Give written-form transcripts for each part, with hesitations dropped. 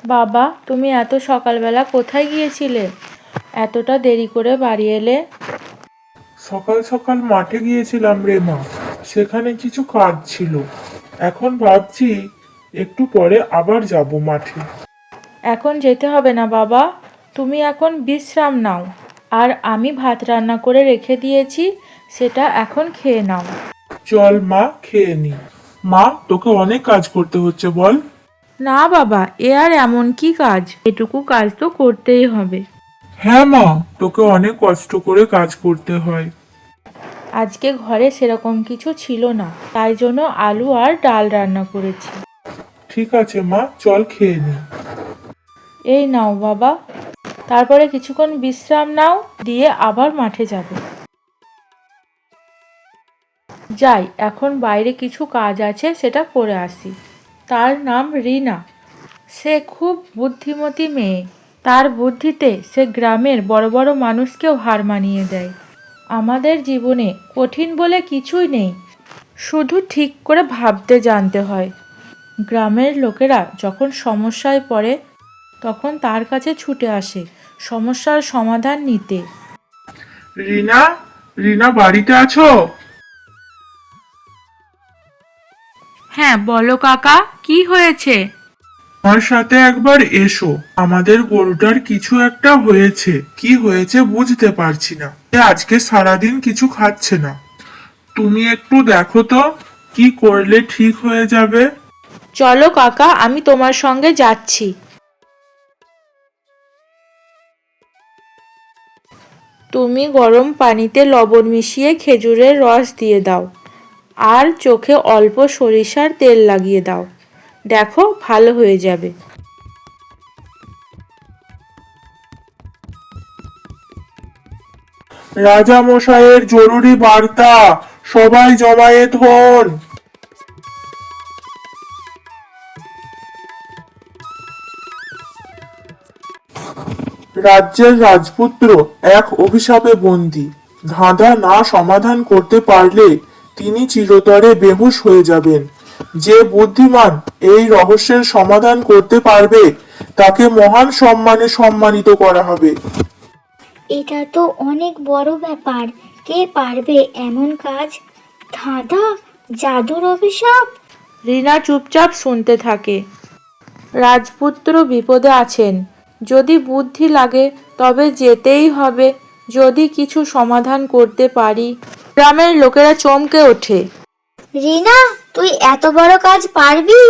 বাবা, তুমি এত সকালবেলা কোথায় গিয়েছিলে? এতটা দেরি করে বাড়ি এলে? সকাল সকাল মাঠে গিয়েছিলাম রে মা। সেখানে কিছু কাজ ছিল। এখন ভাবছি একটু পরে আবার যাব মাঠে। এখন যেতে হবে না বাবা, তুমি এখন বিশ্রাম নাও। আর আমি ভাত রান্না করে রেখে দিয়েছি, সেটা এখন খেয়ে নাও। চল মা, খেয়ে নি। মা, তোকে অনেক কাজ করতে হচ্ছে বল। না বাবা, এ আর এমন কি কাজ, এটুকু কাজ তো করতেই হবে। হ্যাঁ মা, তোকে অনেক কষ্ট করে কাজ করতে হয়। আজকে ঘরে সেরকম কিছু ছিল না, তাই জন্য আলু আর ডাল রান্না করেছি। ঠিক আছে মা, চল খেয়ে নি। এই নাও বাবা, তারপরে কিছুক্ষণ বিশ্রাম নাও, দিয়ে আবার মাঠে যাবে। যাই, এখন বাইরে কিছু কাজ আছে, সেটা করে আসি। তার নাম রিনা। সে খুব বুদ্ধিমতী মেয়ে। তার বুদ্ধিতে সে গ্রামের বড় বড় মানুষকেও হার মানিয়ে দেয়। আমাদের জীবনে কঠিন বলে কিছুই নেই, শুধু ঠিক করে ভাবতে জানতে হয়। গ্রামের লোকেরা যখন সমস্যায় পড়ে, তখন তার কাছে ছুটে আসে সমস্যার সমাধান নিতে। রিনা, রিনা বাড়িতে আছো? হ্যাঁ বলো কাকা, কি হয়েছে? আমার সাথে একবার এসো। আমাদের গরুটার কিছু একটা হয়েছে। কি হয়েছে বুঝতে পারছি না। আজকে সারাদিন কিছু খাচ্ছে না। তুমি একটু দেখো তো, কি করলে ঠিক হয়ে যাবে। চলো কাকা, আমি তোমার সঙ্গে যাচ্ছি। তুমি গরম পানিতে লবণ মিশিয়ে খেজুরের রস দিয়ে দাও, আর চোখে অল্প সরিষার তেল লাগিয়ে দাও। দেখো, ভালো হয়ে যাবে। রাজা মশাইয়ের জরুরি বার্তা, সবাই জমায়েত হন। রাজ্যের রাজপুত্র এক অভিশাপে বন্দী। ধাঁধা না সমাধান করতে পারলে তিনি চিরতরে বেহুশ হয়ে যাবেন। যে বুদ্ধিমান এই রহস্যের সমাধান করতে পারবে, তাকে মহান সম্মানে সম্মানিত করা হবে। এটা তো অনেক বড় ব্যাপার। কে পারবে এমন কাজ? ধাঁধা? জাদুর অভিশাপ? রিনা চুপচাপ শুনতে থাকে। রাজপুত্র বিপদে আছেন। যদি বুদ্ধি লাগে তবে যেতেই হবে। যদি কিছু সমাধান করতে পারি। গ্রামের লোকেরা চমকে ওঠে। রিনা, তুই এত বড় কাজ পারবি?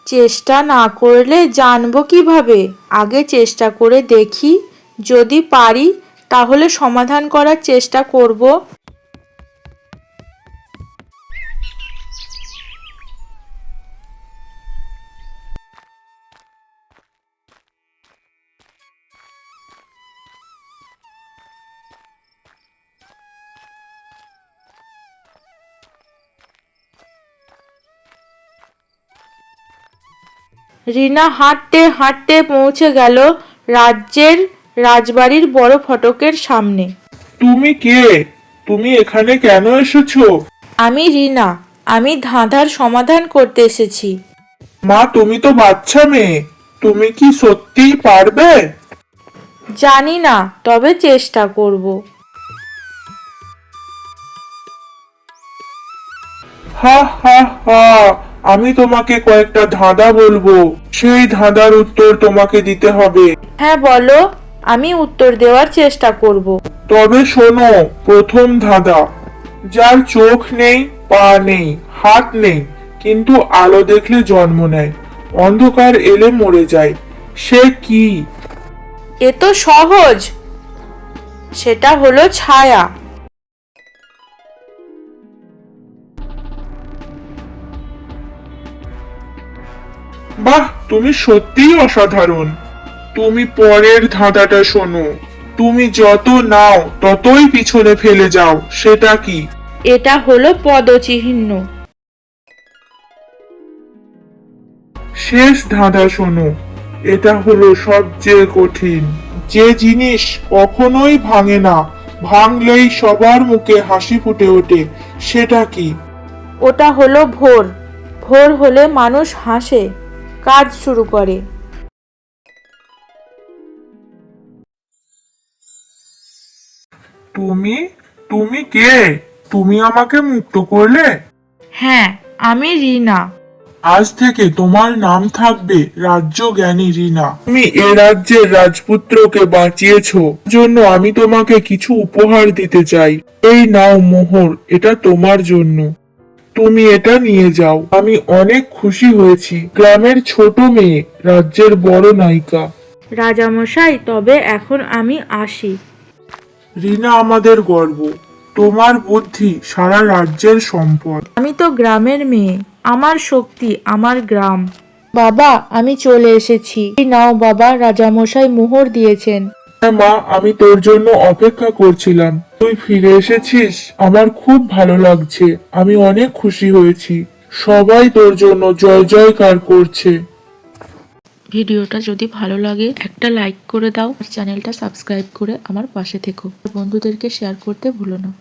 চেষ্টা না করলে জানবো কিভাবে? আগে চেষ্টা করে দেখি। যদি পারি তাহলে সমাধান করার চেষ্টা করব। রিনা হাঁটতে হাঁটতে পৌঁছে গেল রাজ্যের রাজবাড়ির বড় ফটকের সামনে। তুমি কে? তুমি এখানে কেন এসেছো? আমি রিনা, আমি ধাঁধার সমাধান করতে এসেছি। মা, তুমি তো বাচ্চা মেয়ে। তুমি কি সত্যিই পারবে? জানি না, তবে চেষ্টা করব। হা হা হা, আমি তোমাকে কয়েকটা ধাঁধা বলবো, সেই ধাঁধার উত্তর তোমাকে দিতে হবে। হ্যাঁ বলো, আমি উত্তর দেওয়ার চেষ্টা করব। তবে শোনো, প্রথম ধাঁধা। যার চোখ নেই, পা নেই, হাত নেই, কিন্তু আলো দেখলে জন্ম নেয়, অন্ধকার এলে মরে যায়, সে কি? এ তো সহজ, সেটা হলো ছায়া। বাহ, তুমি সত্যিই অসাধারণ। তুমি পরের ধাঁধাটা শোনো। তুমি যত নাও ততই পিছনে ফেলে যাও, সেটা কি? এটা হলো পদচিহ্ন। শেষ ধাঁধা শোনো। এটা হলো সবচেয়ে কঠিন। যে জিনিস কখনোই ভাঙে না, ভাঙলেই সবার মুখে হাসি ফুটে ওঠে, সেটা কি? ওটা হলো ভোর। ভোর হলে মানুষ হাসে, কাজ শুরু করে। তুমি তুমি কে? তুমি আমাকে মুক্ত করলে? হ্যাঁ, আমি রিনা। আজ থেকে তোমার নাম থাকবে রাজ্য জ্ঞানী রিনা। তুমি এ রাজ্যের রাজপুত্রকে বাঁচিয়েছো, জন্য আমি তোমাকে কিছু উপহার দিতে চাই। এই নাও মোহর, এটা তোমার জন্য। তুমি এটা নিয়ে যাও। আমি অনেক খুশি হয়েছি। গ্রামের ছোট মেয়ে রাজ্যের বড় নায়িকা। রাজামশাই, তবে এখন আমি আসি। রিনা আমাদের গর্ব। তোমার বুদ্ধি সারা রাজ্যের সম্পদ। আমি তো গ্রামের মেয়ে, আমার শক্তি আমার গ্রাম। বাবা, আমি চলে এসেছি। এই নাও বাবা, রাজামশাই মোহর দিয়েছেন। হ্যাঁ মা, আমি তোর জন্য অপেক্ষা করছিলাম। তুই ফিরে এসেছিস, আমার খুব ভালো লাগছে। আমি অনেক খুশি হয়েছি। সবাই তোর জন্য জয় জয়কার করছে। ভিডিওটা যদি ভালো লাগে একটা লাইক করে দাও, চ্যানেলটা সাবস্ক্রাইব করে আমার পাশে থেকো, বন্ধুদেরকে শেয়ার করতে ভুলো না।